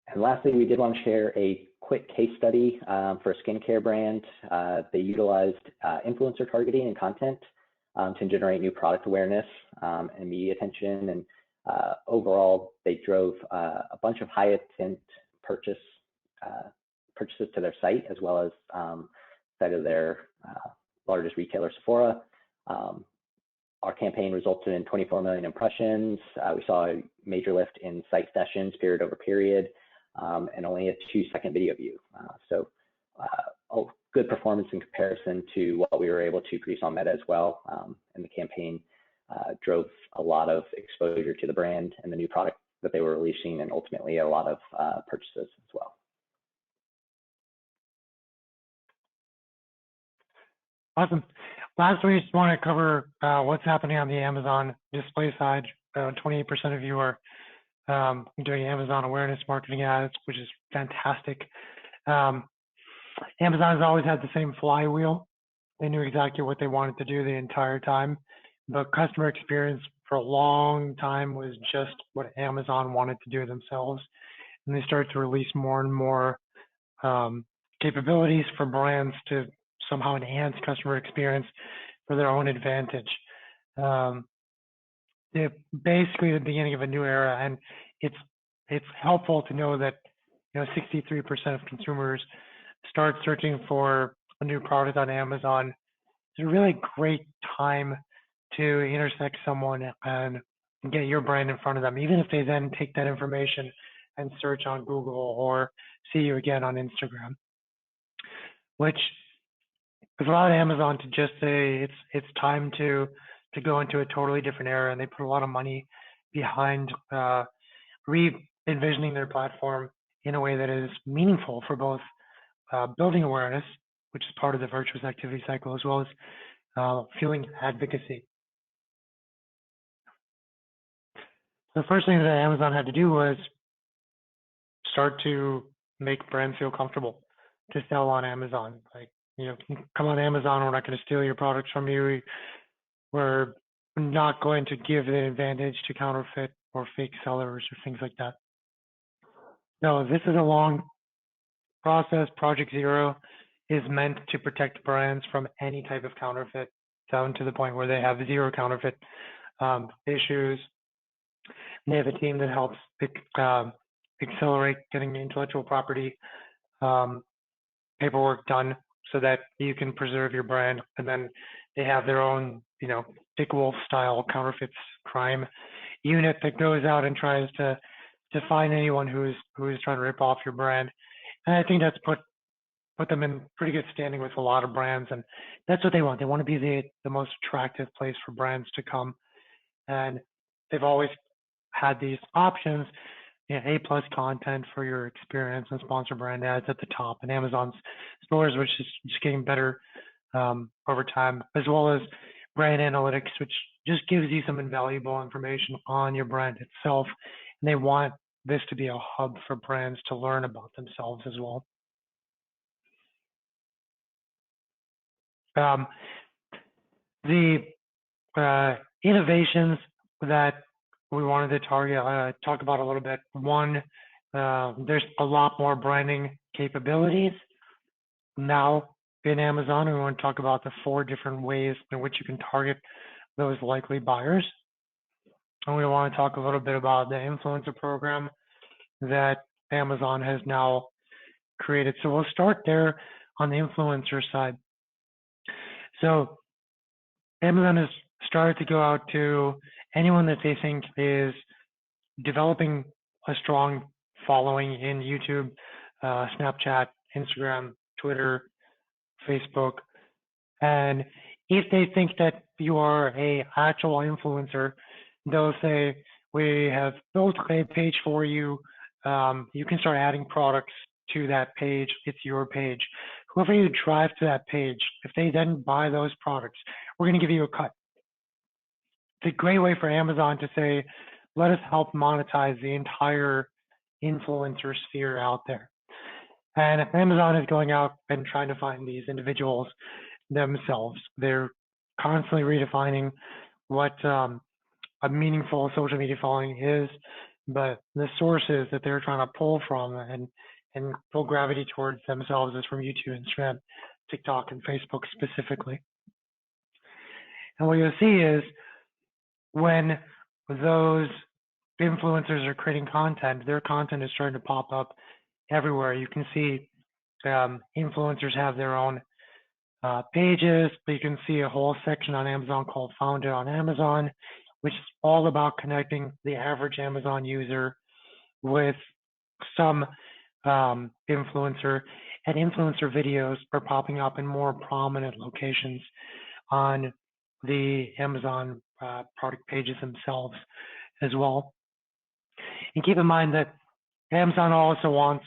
And lastly, we did want to share a quick case study for a skincare brand. They utilized influencer targeting and content to generate new product awareness and media attention. And overall, they drove a bunch of high intent purchases to their site, as well as site of their largest retailer, Sephora. Our campaign resulted in 24 million impressions. We saw a major lift in site sessions period over period, and only a 2-second video view. So a good performance in comparison to what we were able to produce on Meta as well. And the campaign drove a lot of exposure to the brand and the new product that they were releasing, and ultimately a lot of purchases as well. Awesome. Last, we just want to cover what's happening on the Amazon display side. 28% of you are doing Amazon awareness marketing ads, which is fantastic. Amazon has always had the same flywheel. They knew exactly what they wanted to do the entire time, but customer experience for a long time was just what Amazon wanted to do themselves. And they started to release more and more capabilities for brands to somehow enhance customer experience for their own advantage. They're basically the beginning of a new era, and it's helpful to know that 63% of consumers start searching for a new product on Amazon. It's a really great time to intersect someone and get your brand in front of them, even if they then take that information and search on Google or see you again on Instagram, which has allowed Amazon to just say it's time to go into a totally different era, and they put a lot of money behind re-envisioning their platform in a way that is meaningful for both building awareness, which is part of the virtuous activity cycle, as well as fueling advocacy. The first thing that Amazon had to do was start to make brands feel comfortable to sell on Amazon. Like, come on Amazon, we're not going to steal your products from you. We're not going to give an advantage to counterfeit or fake sellers or things like that. No, this is a long process. Project Zero is meant to protect brands from any type of counterfeit, down to the point where they have zero counterfeit issues. They have a team that helps accelerate getting intellectual property paperwork done so that you can preserve your brand. And then they have their own, Dick Wolf style counterfeits crime unit that goes out and tries to find anyone who is trying to rip off your brand. And I think that's put them in pretty good standing with a lot of brands, and that's what they want. They want to be the most attractive place for brands to come, and they've always had these options, A+ content for your experience and sponsor brand ads at the top, and Amazon's stores, which is just getting better over time, as well as brand analytics, which just gives you some invaluable information on your brand itself. And they want this to be a hub for brands to learn about themselves as well. The innovations that we wanted to talk about a little bit. One, there's a lot more branding capabilities now in Amazon. We want to talk about the 4 different ways in which you can target those likely buyers. And we want to talk a little bit about the influencer program that Amazon has now created. So we'll start there on the influencer side. So Amazon has started to go out to anyone that they think is developing a strong following in YouTube, Snapchat, Instagram, Twitter, Facebook. And if they think that you are an actual influencer, they'll say, we have built a page for you. You can start adding products to that page. It's your page. Whoever you drive to that page, if they then buy those products, we're going to give you a cut. It's a great way for Amazon to say, let us help monetize the entire influencer sphere out there. And if Amazon is going out and trying to find these individuals themselves, they're constantly redefining what a meaningful social media following is, but the sources that they're trying to pull from and pull gravity towards themselves is from YouTube, Instagram, TikTok, and Facebook specifically. And what you'll see is when those influencers are creating content, their content is starting to pop up everywhere. You can see influencers have their own pages, but you can see a whole section on Amazon called Found It on Amazon, which is all about connecting the average Amazon user with some influencer. And influencer videos are popping up in more prominent locations on the Amazon product pages themselves as well. And keep in mind that Amazon also wants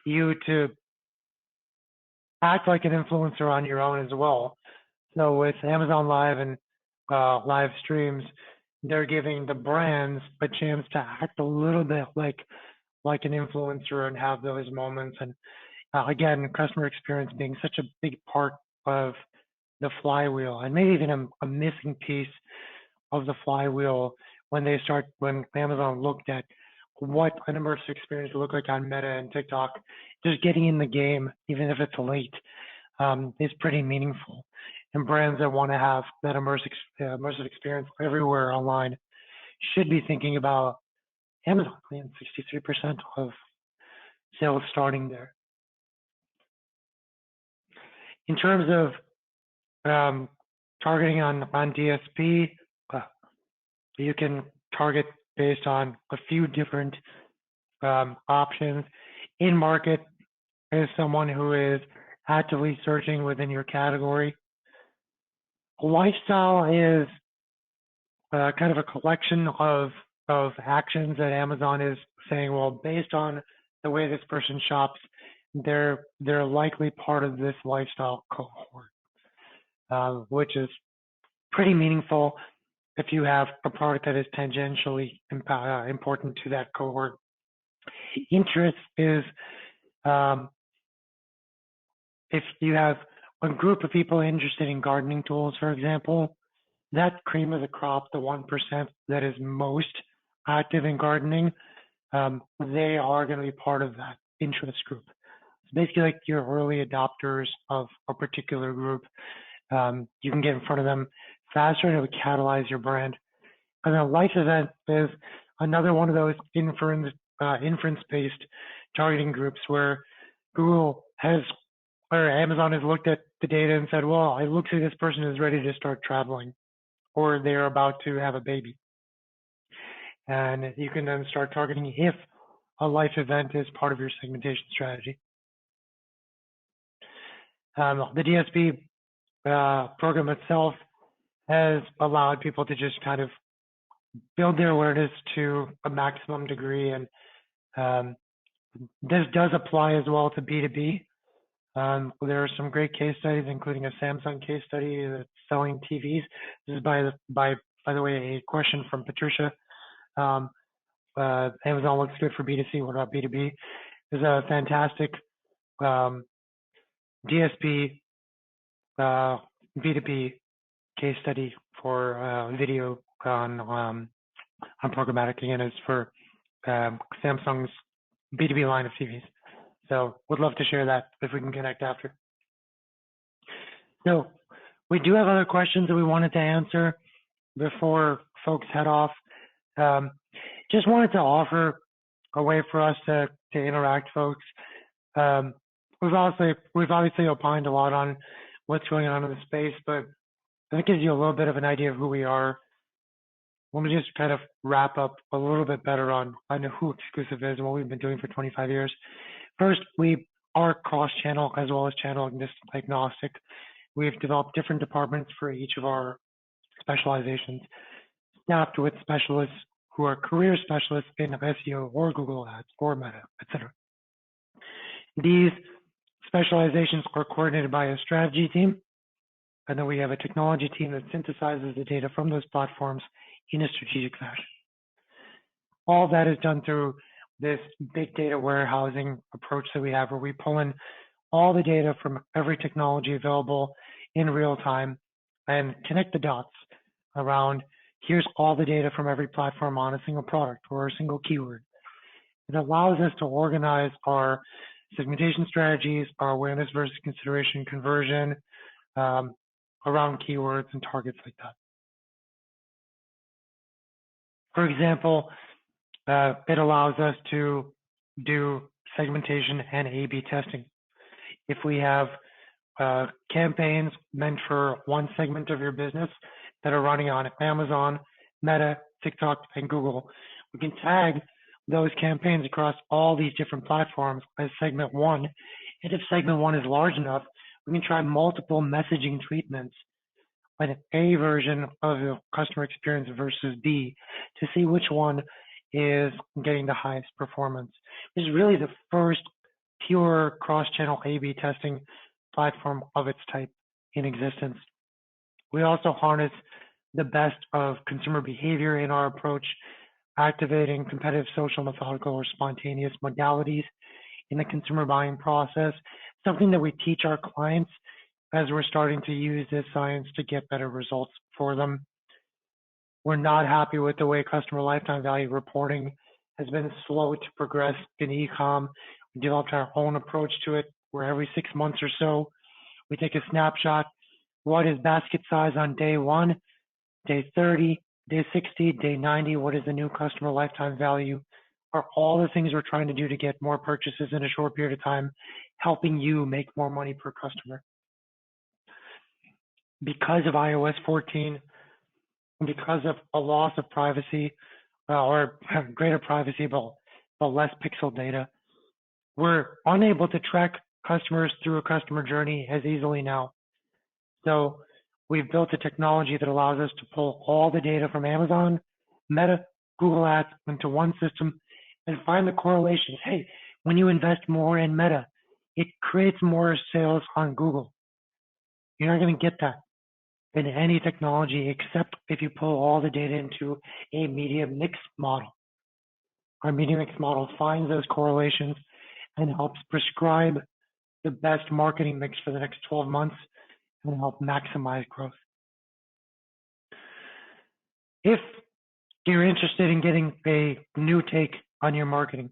you to act like an influencer on your own as well. So with Amazon Live and live streams, they're giving the brands a chance to act a little bit like an influencer and have those moments. And again, customer experience being such a big part of the flywheel, and maybe even a missing piece of the flywheel when Amazon looked at what an immersive experience would look like on Meta and TikTok. Just getting in the game, even if it's late, is pretty meaningful. And brands that want to have that immersive experience everywhere online should be thinking about Amazon, and 63% of sales starting there. In terms of targeting on DSP, you can target based on a few different options. In market is someone who is actively searching within your category. Lifestyle is kind of a collection of actions that Amazon is saying, well, based on the way this person shops, they're likely part of this lifestyle cohort, which is pretty meaningful if you have a product that is tangentially important to that cohort. Interest is if you have a group of people interested in gardening tools, for example, that cream of the crop, the 1% that is most active in gardening, they are going to be part of that interest group. It's basically like your early adopters of a particular group. You can get in front of them faster and it would catalyze your brand. And a life event is another one of those inference-based targeting groups where Google has, or Amazon has looked at the data and said, well, it looks like this person is ready to start traveling, or they're about to have a baby. And you can then start targeting if a life event is part of your segmentation strategy. The DSP program itself has allowed people to just kind of build their awareness to a maximum degree. And this does apply as well to B2B. There are some great case studies, including a Samsung case study that's selling TVs. This is by the way, a question from Patricia. Amazon looks good for B2C. What about B2B? There's a fantastic DSP B2B case study for video on programmatic. Again, is for Samsung's B2B line of TVs. So would love to share that if we can connect after. So we do have other questions that we wanted to answer before folks head off. Just wanted to offer a way for us to interact, folks. We've obviously opined a lot on what's going on in the space, but that gives you a little bit of an idea of who we are. Let me just kind of wrap up a little bit better on who Exclusive is and what we've been doing for 25 years. First, we are cross-channel as well as channel agnostic. We've developed different departments for each of our specializations, staffed with specialists who are career specialists in SEO or Google Ads or Meta, etc. These specializations are coordinated by a strategy team, and then we have a technology team that synthesizes the data from those platforms in a strategic fashion. All that is done through this big data warehousing approach that we have, where we pull in all the data from every technology available in real time and connect the dots around here's all the data from every platform on a single product or a single keyword. It allows us to organize our segmentation strategies, our awareness versus consideration conversion around keywords and targets like that. For example, it allows us to do segmentation and A/B testing. If we have campaigns meant for one segment of your business that are running on Amazon, Meta, TikTok, and Google, we can tag those campaigns across all these different platforms as segment one. And if segment one is large enough, we can try multiple messaging treatments with A version of the customer experience versus B to see which one is getting the highest performance. This is really the first pure cross-channel A/B testing platform of its type in existence. We also harness the best of consumer behavior in our approach, activating competitive, social, methodical, or spontaneous modalities in the consumer buying process, something that we teach our clients as we're starting to use this science to get better results for them. We're not happy with the way customer lifetime value reporting has been slow to progress in e-com. We developed our own approach to it, where every 6 months or so, we take a snapshot. What is basket size on day 1, day 30, day 60, day 90? What is the new customer lifetime value? Are all the things we're trying to do to get more purchases in a short period of time, helping you make more money per customer? Because of iOS 14, because of a loss of privacy, or greater privacy, but less pixel data, we're unable to track customers through a customer journey as easily now. So we've built a technology that allows us to pull all the data from Amazon, Meta, Google Ads into one system and find the correlations. Hey, when you invest more in Meta, it creates more sales on Google. You're not going to get that in any technology except if you pull all the data into a media mix model. Our media mix model finds those correlations and helps prescribe the best marketing mix for the next 12 months and help maximize growth. If you're interested in getting a new take on your marketing,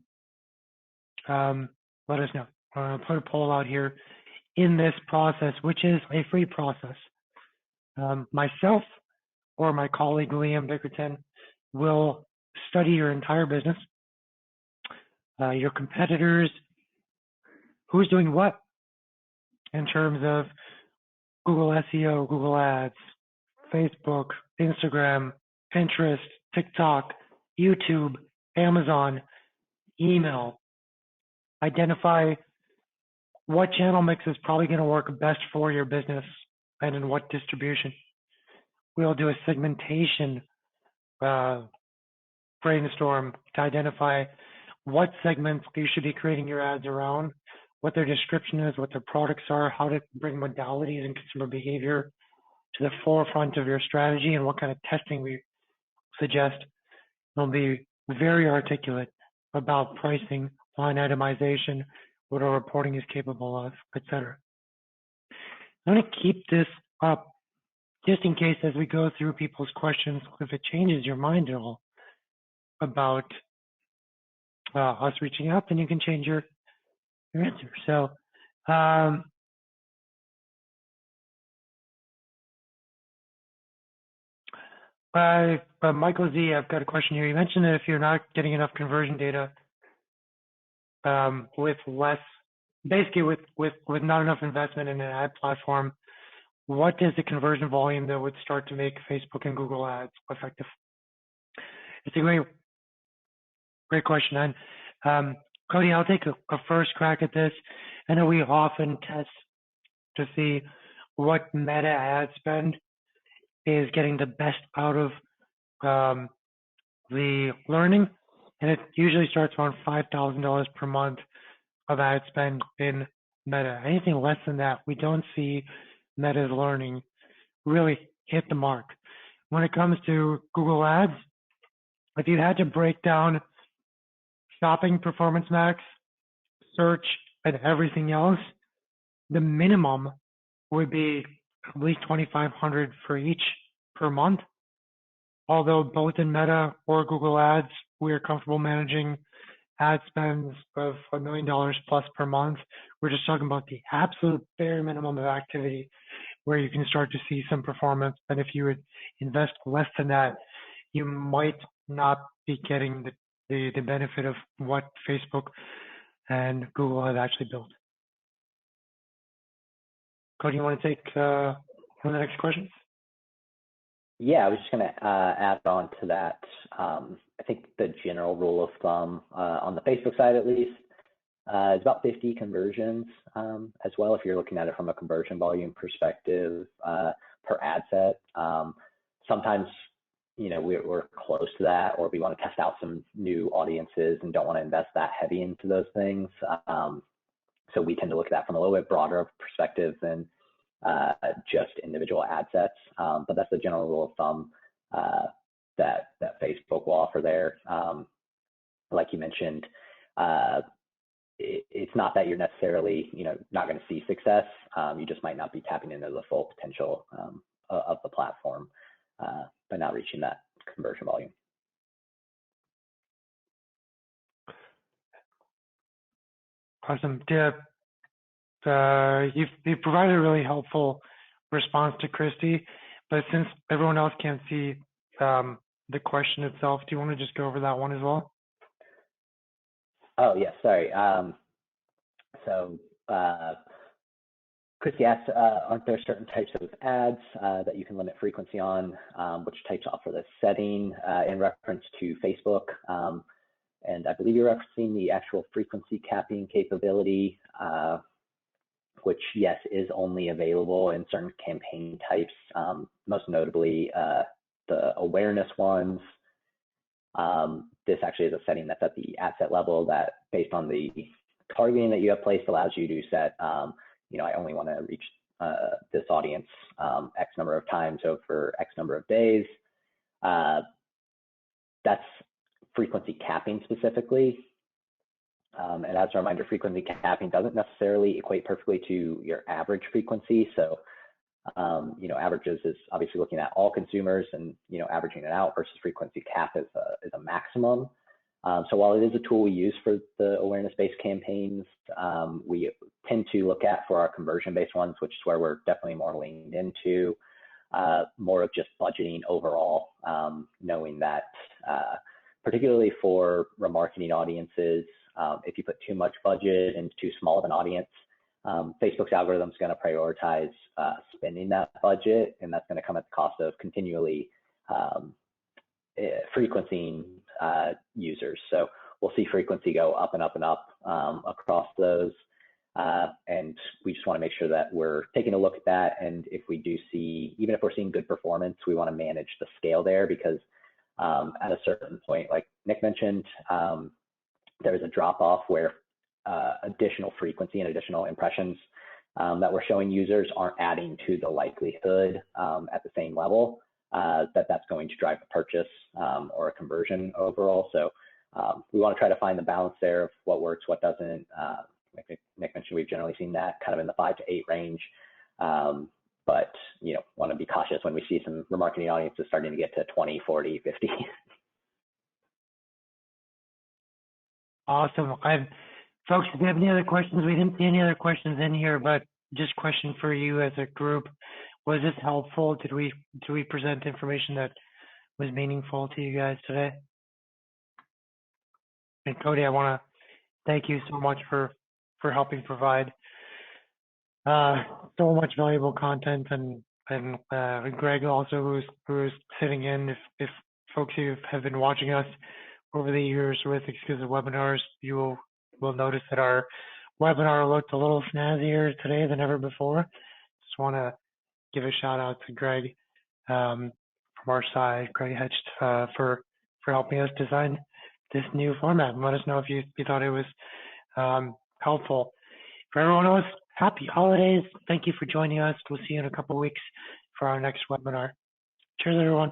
let us know. I'll put a poll out here in this process, which is a free process. Myself or my colleague Liam Bickerton will study your entire business, your competitors, who's doing what in terms of Google SEO, Google Ads, Facebook, Instagram, Pinterest, TikTok, YouTube, Amazon, email. Identify what channel mix is probably going to work best for your business and in what distribution. We'll do a segmentation brainstorm to identify what segments you should be creating your ads around, what their description is, what their products are, how to bring modalities and consumer behavior to the forefront of your strategy, and what kind of testing we suggest. They'll be very articulate about pricing, line itemization, what our reporting is capable of, etc. I'm going to keep this up just in case as we go through people's questions, if it changes your mind at all about us reaching out, then you can change your answer. So, Michael Z, I've got a question here. You mentioned that if you're not getting enough conversion data with less, basically with not enough investment in an ad platform, what is the conversion volume that would start to make Facebook and Google ads effective? It's a great question. And Cody, I'll take a first crack at this. I know we often test to see what meta ad spend is getting the best out of the learning. And it usually starts around $5,000 per month of ad spend in Meta. Anything less than that, we don't see Meta's learning really hit the mark. When it comes to Google Ads, if you had to break down shopping, Performance Max, search, and everything else, the minimum would be at least $2,500 for each per month. Although both in Meta or Google Ads, we are comfortable managing ad spends of $1 million plus per month. We're just talking about the absolute bare minimum of activity where you can start to see some performance. And if you would invest less than that, you might not be getting the benefit of what Facebook and Google have actually built. Cody, you want to take one of the next questions? Yeah, I was just going to add on to that. I think the general rule of thumb on the Facebook side, at least, is about 50 conversions as well, if you're looking at it from a conversion volume perspective per ad set. Sometimes, you know, we're close to that, or we want to test out some new audiences and don't want to invest that heavy into those things. So we tend to look at that from a little bit broader perspective than just individual ad sets, but that's the general rule of thumb that Facebook will offer there. Like you mentioned, it's not that you're necessarily, you know, not going to see success. You just might not be tapping into the full potential of the platform by not reaching that conversion volume. Awesome. Deb, you've provided a really helpful response to Christy, but since everyone else can't see the question itself, do you want to just go over that one as well? Oh, yes, sorry. So Christy asked, aren't there certain types of ads that you can limit frequency on? Which types offer this setting in reference to Facebook? And I believe you're referencing the actual frequency capping capability, which, yes, is only available in certain campaign types, most notably the awareness ones. This actually is a setting that's at the ad set level that, based on the targeting that you have placed allows you to set, I only want to reach this audience X number of times over X number of days. That's frequency capping specifically. And as a reminder, frequency capping doesn't necessarily equate perfectly to your average frequency. So, averages is obviously looking at all consumers and, averaging it out versus frequency cap is a maximum. So while it is a tool we use for the awareness-based campaigns, we tend to look at for our conversion-based ones, which is where we're definitely more leaned into, more of just budgeting overall, knowing that particularly for remarketing audiences, if you put too much budget into too small of an audience, Facebook's algorithm is going to prioritize spending that budget, and that's going to come at the cost of continually frequencing users. So we'll see frequency go up and up and up across those. And we just want to make sure that we're taking a look at that. And if we do see, even if we're seeing good performance, we want to manage the scale there, because at a certain point, like Nick mentioned, there's a drop off where additional frequency and additional impressions that we're showing users aren't adding to the likelihood at the same level that's going to drive a purchase or a conversion overall. So we want to try to find the balance there of what works, what doesn't. Like Nick mentioned, we've generally seen that kind of in the 5 to 8 range. But want to be cautious when we see some remarketing audiences starting to get to 20, 40, 50. Awesome. Folks, if you have any other questions, we didn't see any other questions in here, but just question for you as a group. Was this helpful? Did we present information that was meaningful to you guys today? And Cody, I want to thank you so much for helping provide so much valuable content, and Greg also, who's sitting in. If folks who have been watching us over the years with exclusive webinars, you will notice that our webinar looked a little snazzier today than ever before. Just want to give a shout out to Greg from our side, Greg Hetch, for helping us design this new format, and let us know if you thought it was helpful. For everyone else, happy holidays. Thank you for joining us. We'll see you in a couple of weeks for our next webinar. Cheers, everyone.